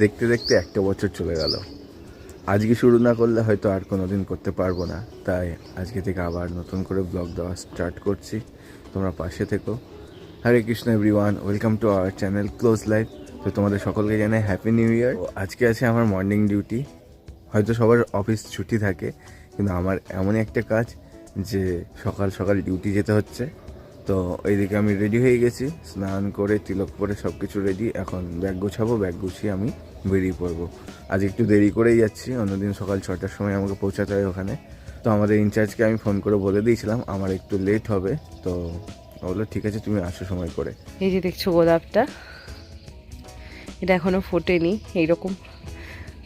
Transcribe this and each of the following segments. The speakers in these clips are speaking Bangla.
দেখতে দেখতে একটা বছর চলে গেল। আজকে শুরু না করলে হয়তো আর কোনো দিন করতে পারবো না, তাই আজকে থেকে আবার নতুন করে ব্লগ দেওয়া স্টার্ট করছি। তোমরা পাশে থেকো। Hare Krishna everyone, welcome to our channel close life. তো তোমাদের সকলকে জানাই হ্যাপি নিউ ইয়ার। আজকে আছে আমার মর্নিং ডিউটি। হয়তো সবার অফিস ছুটি থাকে, কিন্তু আমার এমনই একটা কাজ যে সকাল সকাল ডিউটি যেতে হচ্ছে। তো এইদিকে আমি রেডি হয়ে গেছি, স্নান করে তিলক পরে সব কিছু রেডি। এখন ব্যাগ গোছাবো, ব্যাগ গুছিয়ে আমি বেরিয়ে পড়বো। আজ একটু দেরি করেই যাচ্ছি, অন্যদিন সকাল 6টার সময় আমাকে পৌঁছাতে হয় ওখানে। তো আমাদের ইনচার্জকে আমি ফোন করে বলে দিয়েছিলাম আমার একটু লেট হবে, তো বললো ঠিক আছে তুমি আসো সময় করে। এই যে দেখছো গোলাপটা, এটা এখনো ফোটেনি। এইরকম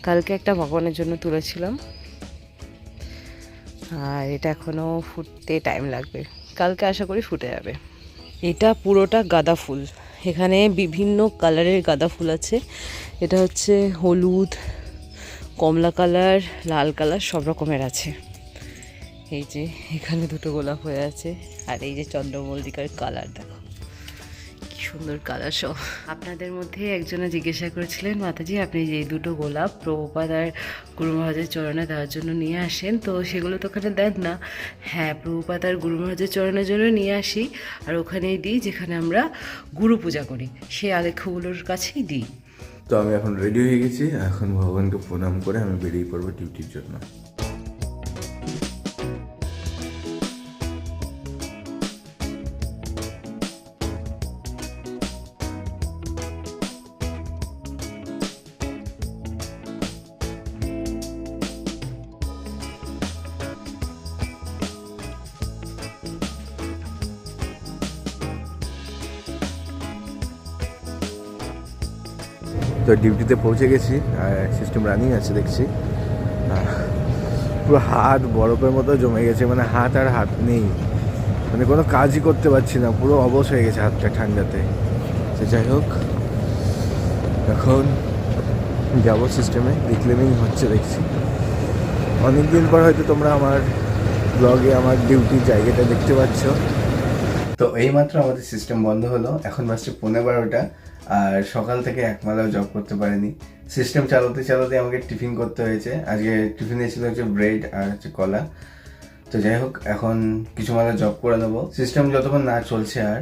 কালকে একটা ভগবানের জন্য তুলেছিলাম, আর এটা এখনো ফুটতে টাইম লাগবে। কালকে আশা করি ফুটে যাবে। এটা পুরোটা গাঁদা ফুল। এখানে বিভিন্ন কালারের গাঁদা ফুল আছে। এটা হচ্ছে হলুদ, কমলা কালার, লাল কালার, সব রকমের আছে। এই যে এখানে দুটো গোলাপ হয়ে আছে, আর এই যে চন্দ্রমল্লিকার কালার দেখো কি সুন্দর কালার সব। আপনাদের মধ্যে একজনে জিজ্ঞাসা করেছিলেন, মাতাজি আপনি যে দুটো গোলাপ প্রভুপাদ আর গুরু মহারাজের চরণে দেওয়ার জন্য নিয়ে আসেন, তো সেগুলো তো ওখানে দেন না। হ্যাঁ, প্রভুপাদ আর গুরু মহারাজের চরণের জন্য নিয়ে আসি, আর ওখানেই দিই যেখানে আমরা গুরু পূজা করি, সেই আলেখ্যগুলোর কাছেই দিই। তো আমি এখন রেডি হয়ে গেছি, এখন ভগবানকে প্রণাম করে আমি বেরিয়ে পড়বো ডিউটির জন্য। তো ডিউটিতে পৌঁছে গেছি, আর সিস্টেম রানিং আছে দেখছি। পুরো হাত বরফের মতো জমে গেছে, মানে হাত আর হাত নেই, মানে কোনো কাজই করতে পারছি না, পুরো অবশ হয়ে গেছে হাতটা ঠান্ডাতে। তো যাই হোক, এখন যাবো সিস্টেমে, রিক্লেমিং হচ্ছে দেখছি। অনেকদিন পর হয়তো তোমরা আমার ব্লগে আমার ডিউটির জায়গাটা দেখতে পাচ্ছ। তো এইমাত্র আমাদের সিস্টেম বন্ধ হলো, এখন বাজছে 11:15, আর সকাল থেকে এক মালাও জব করতে পারিনি। সিস্টেম চালাতে চালাতে আমাকে টিফিন করতে হয়েছে। আজকে টিফিনে ছিল হচ্ছে ব্রেড আর হচ্ছে কলা। তো যাই হোক, এখন কিছু মালা জব করে নেবো। সিস্টেম যতক্ষণ না চলছে, আর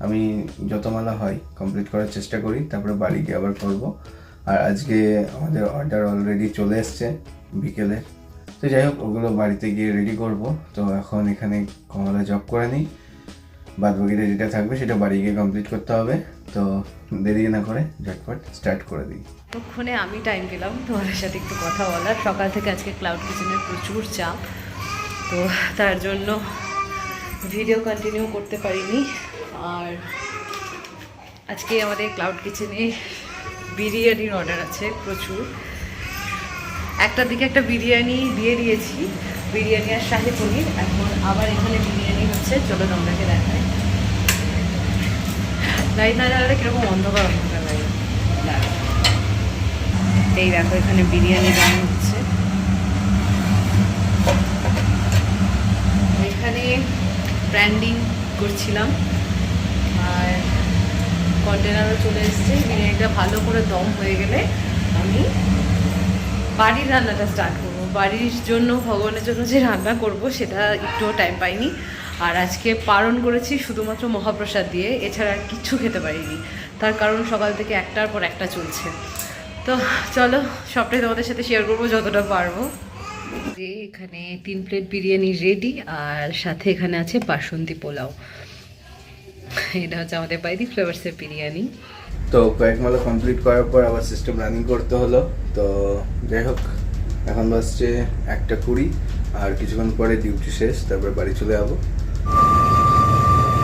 আমি যত মালা হয় কমপ্লিট করার চেষ্টা করি, তারপরে বাড়ি গিয়ে আবার করবো। আর আজকে আমাদের অর্ডার অলরেডি চলে এসছে বিকেলে। তো যাই হোক, ওগুলো বাড়িতে গিয়ে রেডি করব। তো এখন এখানে কমলা জব করে নিই, বাদ বাকিটা যেটা থাকবে সেটা বাড়ি গিয়ে কমপ্লিট করতে হবে। তো দেরি না করে ঝটপট স্টার্ট করে দিই। ততক্ষণে আমি টাইম পেলাম তোমাদের সাথে একটু কথা বলার। সকাল থেকে আজকে ক্লাউড কিচেনের প্রচুর চাপ, তো তার জন্য ভিডিও কন্টিনিউ করতে পারিনি। আর আজকে আমাদের ক্লাউড কিচেনে বিরিয়ানির অর্ডার আছে প্রচুর। একটার দিকে একটা বিরিয়ানি দিয়ে দিয়েছি, বিরিয়ানি আর শাহি পনির। এখন আবার এখানে বিরিয়ানি হচ্ছে, চলো তোমাদেরকে দেখাই। লাইট না জ্বালালে কিরকম অন্ধকার অন্ধকার লাগে। এই দেখো এখানে বিরিয়ানি রান্না হচ্ছে। এখানে ব্র্যান্ডিং করছিলাম, আর কন্টেনারও চলে এসছে। বিরিয়ানিটা ভালো করে দম হয়ে গেলে আমি বাড়ির রান্নাটা স্টার্ট করবো। বাড়ির জন্য, ভগবানের জন্য যে রান্না করব সেটা একটুও টাইম পাইনি। আর আজকে পালন করেছি শুধুমাত্র মহাপ্রসাদ দিয়ে, এছাড়া আর কিচ্ছু খেতে পারিনি। তার কারণ সকাল থেকে একটার পর একটা চলছে। তো চলো সবটাই তোমাদের সাথে শেয়ার করবো যতটা পারবো। যে এখানে 3 প্লেট বিরিয়ানি রেডি, আর সাথে এখানে আছে বাসন্তী পোলাও। এটা হচ্ছে আমাদের বাইদি ফ্লেভার্সের বিরিয়ানি। তো কয়েক মালা কমপ্লিট করার পর আবার সিস্টেম রানিং করতে হলো। তো যাই হোক, এখন বাজছে 1:20, আর কিছুক্ষণ পরে ডিউটি শেষ, তারপরে বাড়ি চলে যাবো।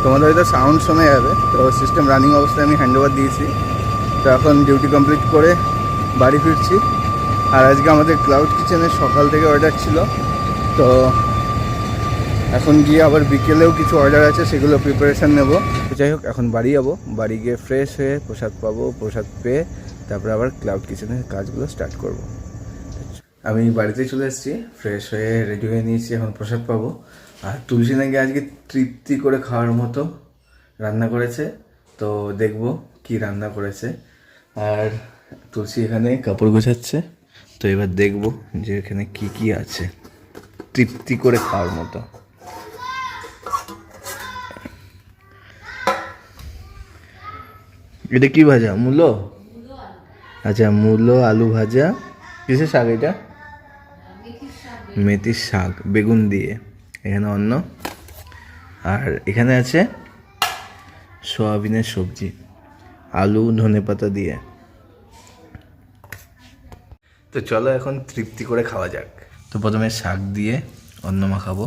তোমাদের হয়তো সাউন্ড শোনা যাবে। তো সিস্টেম রানিং অবস্থায় আমি হ্যান্ড ওভার দিয়েছি। তো এখন ডিউটি কমপ্লিট করে বাড়ি ফিরছি। আর আজকে আমাদের ক্লাউড কিচেনের সকাল থেকে অর্ডার ছিল, তো এখন গিয়ে আবার বিকেলেও কিছু অর্ডার আছে, সেগুলো প্রিপারেশান নেব। তো যাই হোক, এখন বাড়ি যাবো, বাড়ি গিয়ে ফ্রেশ হয়ে প্রসাদ পাবো, প্রসাদ পেয়ে তারপরে আবার ক্লাউড কিচেনের কাজগুলো স্টার্ট করব। আমি বাড়িতে চলে এসেছি, ফ্রেশ হয়ে রেডি হয়ে নিয়েছি, এখন প্রসাদ পাবো। আর তুলসী নাকি আজকে তৃপ্তি করে খাওয়ার মতো রান্না করেছে, তো দেখবো কি রান্না করেছে। আর তুলসী এখানে কাপড় গোছাচ্ছে। তো এবার দেখবো যে এখানে কি কি আছে তৃপ্তি করে খাওয়ার মতো। এটা কি ভাজা? মূলো? আচ্ছা, মূলো আলু ভাজা। কিসের শাক এটা? মেথির শাক বেগুন দিয়ে। এখানে অন্ন, আর এখানে আছে সয়াবিনের সবজি আলু ধনেপাতা দিয়ে। তো চলো এখন তৃপ্তি করে খাওয়া যাক। তো প্রথমে শাক দিয়ে অন্ন মাখাবো।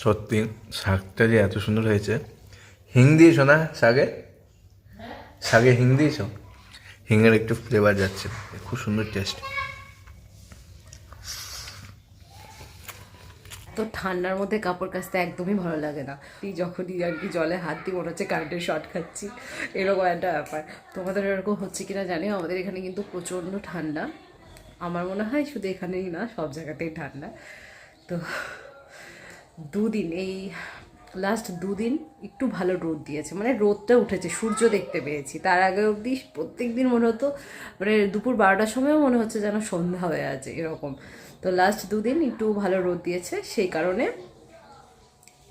সত্যি শাকটা যে এত সুন্দর হয়েছে। হিং দিয়েছো না শাকে? শাকে হিং দিয়েছো? হিঙের একটু ফ্লেভার যাচ্ছে, খুব সুন্দর টেস্ট। তো ঠান্ডার মধ্যে কাপড় কাচতে একদমই ভালো লাগে না। যখনই আর কি জলে হাত দিয়ে মনে হচ্ছে কারেন্টের শর্ট খাচ্ছি, এরকম একটা ব্যাপার। তোমাদের এরকম হচ্ছে কিনা জানি, আমাদের এখানে কিন্তু প্রচণ্ড ঠান্ডা। আমার মনে হয় শুধু এখানেই না, সব জায়গাতেই ঠান্ডা। তো দুদিন, এই লাস্ট দুদিন একটু ভালো রোদ দিয়েছে, মানে রোদটা উঠেছে, সূর্য দেখতে পেয়েছি। তার আগে অবধি প্রত্যেক দিন মনে হতো, মানে দুপুর 12টার সময়ও মনে হচ্ছে যেন সন্ধ্যা হয়ে আছে এরকম। তো লাস্ট দুদিন একটু ভালো রোদ দিয়েছে, সেই কারণে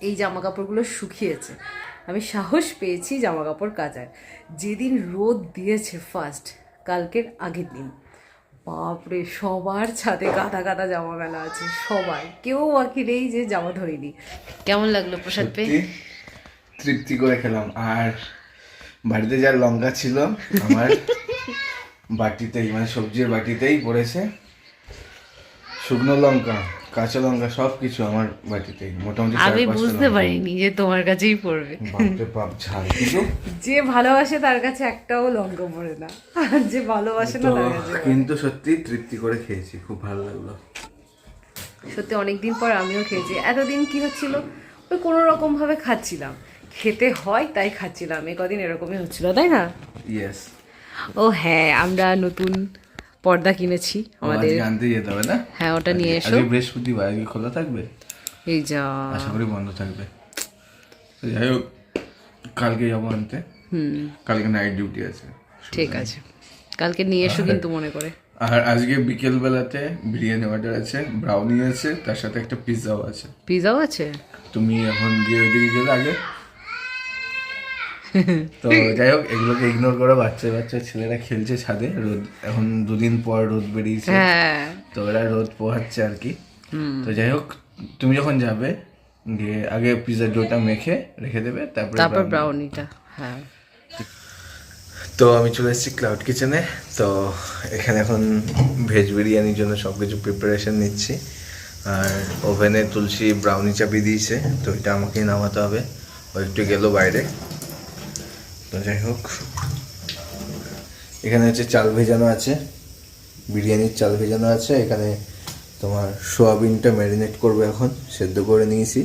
এই জামা কাপড়গুলো শুকিয়েছে। আমি সাহস পেয়েছি জামা কাপড় কাচার। যেদিন রোদ দিয়েছে ফার্স্ট, কালকের আগের দিন, বাপরে সবার ছাদে গাদা গাদা জামা মেলা আছে, সবাই, কেউ বাকি নেই যে জামা ধরিনি। কেমন লাগলো প্রসাদ পেয়ে? তৃপ্তি করে খেলাম। আর বাড়িতে যা লঙ্কা ছিল আমার বাটিতেই, মানে সবজির বাটিতেই পড়েছে। শুকনো লঙ্কা, কাঁচা লঙ্কা সব কিছু আমার বাটিতেই, মোটামুটি আমি বুঝতে পারিনি যে তোমার কাছেই পড়বে। বাপরে বাপ ঝাল। কিন্তু যে ভালোবাসে তার কাছে একটাও লঙ্কা পড়ে না, আর যে ভালোবাসে না তার কাছে পড়ে। কিন্তু সত্যি তৃপ্তি করে খেয়েছি, খুব ভালো লাগলো। সত্যি অনেকদিন পর আমিও খেয়েছি। এতদিন কি হচ্ছিল, ওই কোনো রকম ভাবে খাচ্ছিলাম, খেতে হয় তাই খাচ্ছিলাম, এই কদিন এরকমই হচ্ছিল, তাই না? ইয়েস। ও হ্যাঁ, আমরা নতুন পর্দা কিনেছি আমাদের। আজকে আনতে যেতে হবে না? হ্যাঁ, ওটা নিয়ে এসো। আজকে বৃহস্পতিবার, আজকে খোলা থাকবে? এই যা, আশা করি বন্ধ থাকবে। তো যাই হোক, কালকে যাবো আনতে। কালকে নাইট ডিউটি আছে। ঠিক আছে, কালকে নিয়ে এসো কিন্তু মনে করে। আর আজকে বিকেল বেলাতে বিরিয়ানি অর্ডার আছে, ব্রাউনি আছে, তার সাথে একটা পিৎজাও আছে। পিৎজাও আছে? তুমি এখন গিয়ে ওইদিকে গেলে আগে। তো যাই হোক, এগুলোকে ইগনোর করো। বাচ্চা বাচ্চা ছেলেরা খেলছে ছাদে, রোদ এখন দুদিন পর রোদ বেরিয়েছে, হ্যাঁ, তো এরা রোদ পোহাচ্ছে আর কি। তো যাই হোক, তুমি যখন যাবে গিয়ে আগে পিৎজার ডোটা মেখে রেখে দেবে, তারপর ব্রাউনিটা। হ্যাঁ। তো আমি চলে এসেছি ক্লাউড কিচেনে। তো এখানে এখন ভেজ বিরিয়ানির জন্য সব কিছু প্রিপারেশন নিচ্ছি। আর ওভেনে তুলসী ব্রাউনি চাপিয়ে দিয়েছে, তো এটা আমাকেই নামাতে হবে। ও একটু গেল বাইরে। তো যাই হোক, এখানে হচ্ছে চাল ভেজানো আছে, বিরিয়ানির চাল ভেজানো আছে। এখানে তোমার সোয়াবিনটা ম্যারিনেট করবে, এখন সেদ্ধ করে নিয়েছি।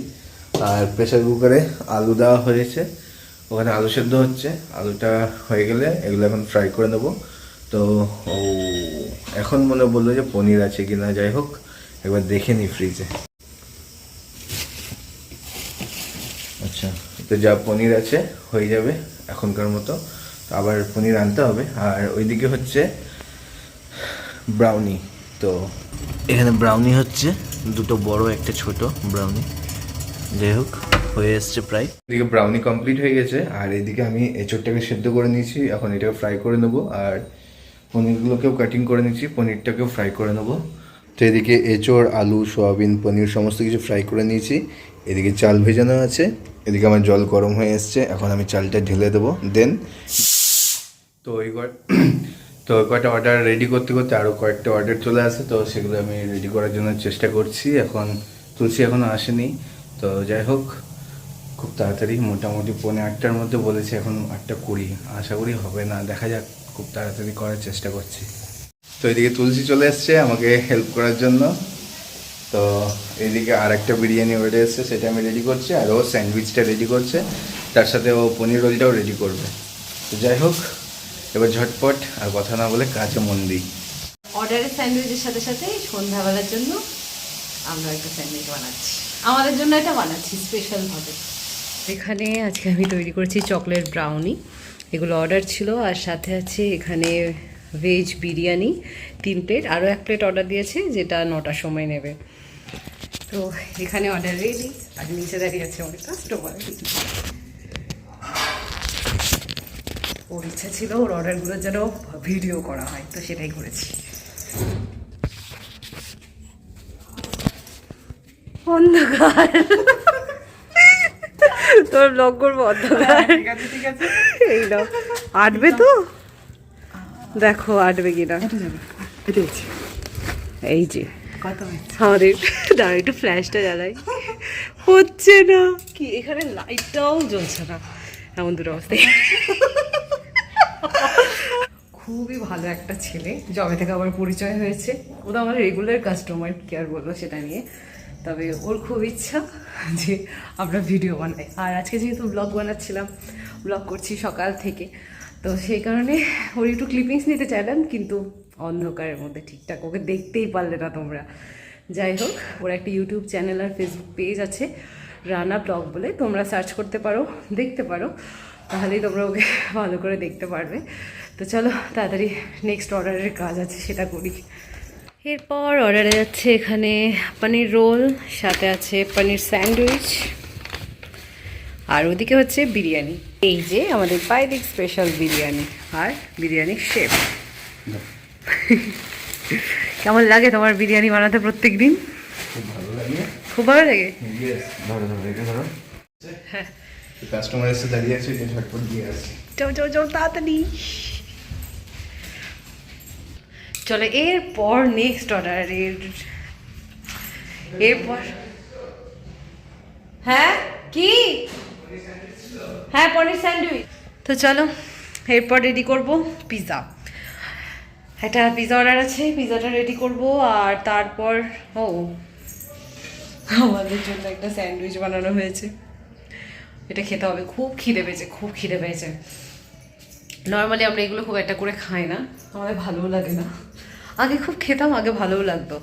আর প্রেসার কুকারে আলু দেওয়া হয়েছে, ওখানে আলু সেদ্ধ হচ্ছে। আলুটা হয়ে গেলে এগুলো এখন ফ্রাই করে নেবো। তো এখন মনে বললো যে পনির আছে কি না, যাই হোক একবার দেখে নিই ফ্রিজে। আচ্ছা, তো যা পনির আছে হয়ে যাবে এখনকার মতো। তো আবার পনির আনতে হবে। আর ওইদিকে হচ্ছে ব্রাউনি। তো এখানে ব্রাউনি হচ্ছে, দুটো বড় একটা ছোট ব্রাউনি। যাই হোক, হয়ে এসছে প্রায়। এদিকে ব্রাউনি কমপ্লিট হয়ে গেছে, আর এদিকে আমি এঁচোড়টাকে সেদ্ধ করে নিয়েছি, এখন এটাকে ফ্রাই করে নেবো। আর পনিরগুলোকেও কাটিং করে নিচ্ছি, পনিরটাকেও ফ্রাই করে নেবো। তো এদিকে এঁচোড়, আলু, সোয়াবিন, পনির সমস্ত কিছু ফ্রাই করে নিয়েছি। এদিকে চাল ভেজানো আছে, এদিকে আমার জল গরম হয়ে এসছে, এখন আমি চালটা ঢেলে দেবো। দেন তো তো কয়েকটা অর্ডার রেডি করতে করতে আরও কয়েকটা অর্ডার চলে আসে, তো সেগুলো আমি রেডি করার জন্য চেষ্টা করছি। এখন তুলসী এখনও আসেনি। তো যাই হোক, খুব তাড়াতাড়ি, মোটামুটি 8:30টার মধ্যে বলেছে, এখন 8:20, আশা করি হবে না, দেখা যাক, খুব তাড়াতাড়ি করার চেষ্টা করছি। তো এদিকে তুলসী চলে এসছে আমাকে হেল্প করার জন্য। তো এইদিকে আর একটা বিরিয়ানি অর্ডার এসছে, সেটা আমি রেডি করছি। আর ও স্যান্ডউইচটা রেডি করছে, তার সাথে ও পনির রোলটাও রেডি করবে। তো যাই হোক, এবার ঝটপট আর কথা না বলে কাজে মন দিই। অর্ডারের স্যান্ডউইচের সাথে সাথে সন্ধ্যাবেলার জন্য আমরা একটা স্যান্ডউইচ বানাচ্ছি, আমাদের জন্য এটা বানাচ্ছি স্পেশালভাবে। এখানে আজকে আমি তৈরি করেছি চকলেট ব্রাউনি, এগুলো অর্ডার ছিল। আর সাথে আছে এখানে ভেজ বিরিয়ানি 3 প্লেট, আরও 1 প্লেট অর্ডার দিয়েছে যেটা 9টার সময় নেবে। তো এখানে অর্ডার রেডি, আর নিচে দাঁড়িয়ে আছে অনেক কাস্টমার। ওর ইচ্ছা ছিল ওর অর্ডারগুলো যেন ভিডিও করা হয়, তো সেটাই করেছি। অন্ধকার, তোর ব্লগ করবো অন্ধকার। ঠিক আছে এই নাও, আটবে তো, দেখো আটবে কিনা। এই যে কত হয়েছে? আমাদের দাঁড়া একটু ফ্ল্যাশটা জ্বালাই, হচ্ছে না কি, এখানে লাইটটাও জ্বলছে না, এমন দুটো অবস্থায়। খুবই ভালো একটা ছেলে, জবে থেকে আমার পরিচয় হয়েছে, ও তো আমার রেগুলার কাস্টমার, কি আর বলবো সেটা নিয়ে। তবে ওর খুব ইচ্ছা যে আমরা ভিডিও বানাই, আর আজকে যেহেতু ব্লগ বানাচ্ছিলাম, ব্লগ করছি সকাল থেকে, তো সেই কারণে ওর একটু ক্লিপিংস নিতে চাইলাম, কিন্তু অন্ধকারের মধ্যে ঠিকঠাক ওকে দেখতেই পারলে না তোমরা। যাই হোক, ওর একটা ইউটিউব চ্যানেল আর ফেসবুক পেজ আছে রানা ব্লগ বলে, তোমরা সার্চ করতে পারো, দেখতে পারো, তাহলেই তোমরা ওকে ভালো করে দেখতে পারবে। তো চলো তাড়াতাড়ি নেক্সট অর্ডারের কাজ আছে সেটা করি। এরপর অর্ডারে যাচ্ছে এখানে পনির রোল, সাথে আছে পনির স্যান্ডউইচ, আর ওদিকে হচ্ছে বিরিয়ানি। এই যে আমাদের পাইদিক স্পেশাল বিরিয়ানি, আর বিরিয়ানির শেফ। কেমন লাগে তোমার বিরিয়ানি বানাতে প্রত্যেক দিন? খুব ভালো লাগে। খুব ভালো লাগে। ধরো ধরো এটা ধরো। হ্যাঁ, কাস্টমার এসে দাঁড়িয়ে আছে, যে ঝটপট দিয়ে আসি। যাও যাও যাও তাড়াতাড়ি। চলো এরপর নেক্সট অর্ডারের, এরপর হ্যাঁ কি, হ্যাঁ পনির স্যান্ডউইচ। তো চলো এরপর রেডি করব পিৎজা, একটা পিৎজা অর্ডার আছে, পিৎজাটা রেডি করব। আর তারপর আমাদের জন্য একটা স্যান্ডউইচ বানানো হয়েছে, এটা খেতে হবে। খুব খিদে পেয়েছে, খুব খিদে পেয়েছে। নর্মালি আমরা এগুলো খুব একটা করে খাই না, আমাদের ভালোও লাগে না। আগে খুব খেতাম, আগে ভালোও লাগতো,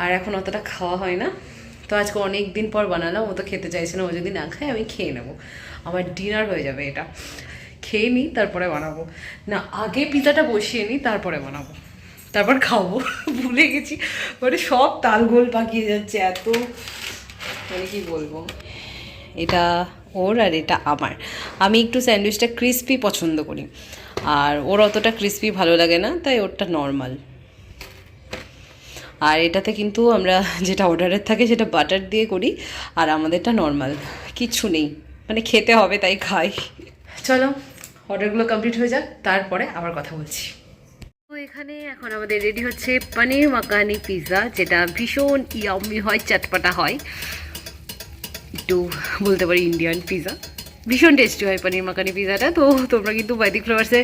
আর এখন অতটা খাওয়া হয় না। তো আজকে অনেক দিন পর বানালাম, ও তো খেতে চাইছে না, ও যদি না খায় আমি খেয়ে নেবো, আমার ডিনার হয়ে যাবে। এটা খেয়ে নিই তারপরে বানাবো, না আগে পিৎজাটা বসিয়ে নিই তারপরে বানাবো, তারপর খাবো। ভুলে গেছি, মানে সব তালগোল পাকিয়ে যাচ্ছে এত, মানে কি বলবো। এটা ওর আর এটা আমার। আমি একটু স্যান্ডউইচটা ক্রিস্পি পছন্দ করি, আর ওর অতটা ক্রিস্পি ভালো লাগে না, তাই ওরটা নর্মাল। আর এটাতে কিন্তু আমরা যেটা অর্ডারের থাকে সেটা বাটার দিয়ে করি, আর আমাদেরটা নর্মাল, কিচ্ছু নেই, মানে খেতে হবে তাই খাই। চলো অর্ডারগুলো কমপ্লিট হয়ে যাক, তারপরে আবার কথা বলছি। তো এখানে এখন আমাদের রেডি হচ্ছে পনির মাকানি পিৎজা, যেটা ভীষণ ইয়াম্মি হয়, চটপটা হয়, একটু বলতে পারি ইন্ডিয়ান পিৎজা। ভীষণ টেস্টি হয় পনির মাকানি পিৎজাটা। তো তোমরা কিন্তু বৈদিক ফ্লেভার্সে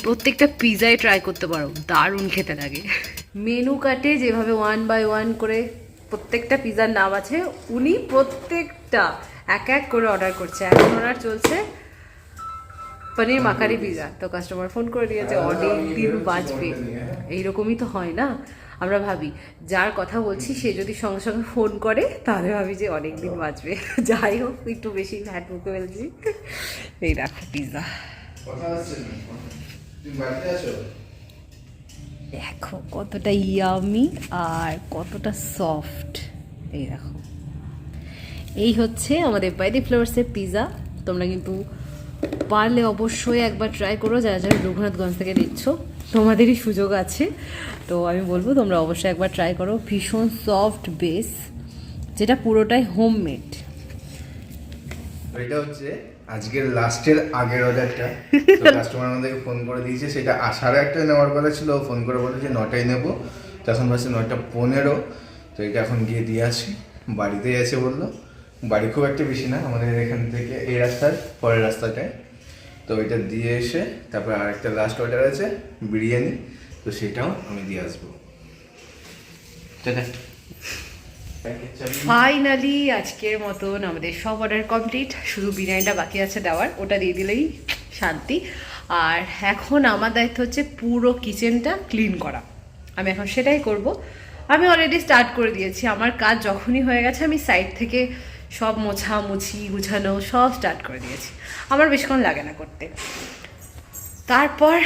প্রত্যেকটা পিৎজাই ট্রাই করতে পারো, দারুণ খেতে লাগে। মেনু কার্টে যেভাবে 1 বাই 1 করে প্রত্যেকটা পিৎজার নাম আছে, উনি প্রত্যেকটা এক এক করে অর্ডার করছে। এখন অর্ডার চলছে পনির মাকানি পিৎজা। তো কাস্টমার ফোন করে দিয়েছে অনেক দিন বাঁচবে, এইরকমই তো হয় না, আমরা ভাবি যার কথা বলছি সে যদি সঙ্গে সঙ্গে ফোন করে তাহলে ভাবি যে অনেক দিন বাঁচবে। যাই হোক, একটু বেশি হ্যাট মুখে ফেলছি। এই দেখো পিৎজা, দেখো কতটা ইয়ামি আর কতটা সফট। এই দেখো, এই হচ্ছে আমাদের বৈদিক ফ্লেভার্সের পিৎজা। তোমরা কিন্তু পারলে অবশ্যই একবার ট্রাই করো, যারা যারা রঘুনাথগঞ্জ থেকে নিচ্ছ, তোমাদেরই সুযোগ আছে। তো আমি বলবো তোমরা অবশ্যই একবার ট্রাই করো। ভীষণ সফট বেস, যেটা পুরোটাই হোমমেড। এটা হচ্ছে আজকের লাস্টের আগের অর্ডারটা। তো কাস্টমার আমাদেরকে ফোন করে দিয়েছে, সেটা 1:30 নেওয়ার কথা ছিল, ফোন করে বলে যে 9টায় নেবো। তো এখন বাসে 9:15। তো এটা এখন গিয়ে দিয়ে আসি, বাড়িতেই আছে বললো। বাড়ি খুব একটা বেশি না আমাদের এখান থেকে, এই রাস্তার পরের রাস্তাটায়। তো এটা দিয়ে এসে তারপর আরেকটা লাস্ট অর্ডার আছে বিরিয়ানি, তো সেটাও আমি দিয়ে আসবো। ফাইনালি আজকের মতন আমাদের সব অর্ডার কমপ্লিট, শুধু বিরিয়ানিটা বাকি আছে দেওয়ার, ওটা দিয়ে দিলেই শান্তি। আর এখন আমার দায়িত্ব হচ্ছে পুরো কিচেনটা ক্লিন করা। আমি এখন সেটাই করব। আমি অলরেডি স্টার্ট করে দিয়েছি, আমার কাজ যখনই হয়ে গেছে আমি সাইড থেকে সব মোছামুছি গুছানো সব স্টার্ট করে দিয়েছি, আমার বেশিক্ষণ লাগে না করতে। তারপর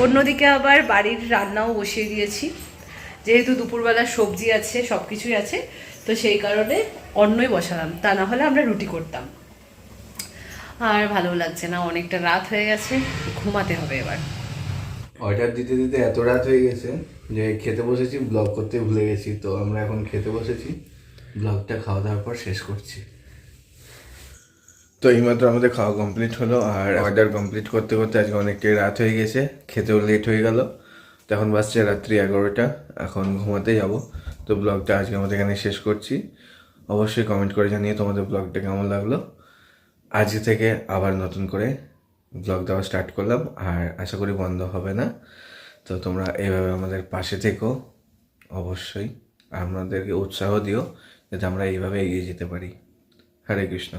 অন্যদিকে আবার বাড়ির রান্নাও বসিয়ে দিয়েছি, যেহেতু দুপুরবেলা সবজি আছে সব কিছুই আছে, তো সেই কারণে অন্নই বসালাম, তা না হলে আমরা রুটি করতাম। আর ভালো লাগছে না, অনেকটা রাত হয়ে গেছে, ঘুমাতে হবে এবার। অর্ডার দিতে দিতে এত রাত হয়ে গেছে যে খেতে বসেছি, ব্লগ করতে ভুলে গেছি। তো আমরা এখন খেতে বসেছি, ব্লগটা খাওয়া দাওয়ার পর শেষ করছি। তো এইমাত্র আমাদের খাওয়া কমপ্লিট হলো, আর অর্ডার কমপ্লিট করতে করতে আজকে অনেকটাই রাত হয়ে গেছে, খেতেও লেট হয়ে গেল। তো এখন বাজছে রাত্রি 11টা, এখন ঘুমাতে যাব। তো ব্লগটা আজকে আমাদের এখানে শেষ করছি। অবশ্যই কমেন্ট করে জানিয়ে তোমাদের ব্লগটা কেমন লাগলো। আজকে থেকে আবার নতুন করে ব্লগ দেওয়া স্টার্ট করলাম, আর আশা করি বন্ধ হবে না। তো তোমরা এইভাবে আমাদের পাশে থেকো, অবশ্যই আমাদেরকে উৎসাহ দিও যাতে আমরা এইভাবে এগিয়ে যেতে পারি। হরে কৃষ্ণ।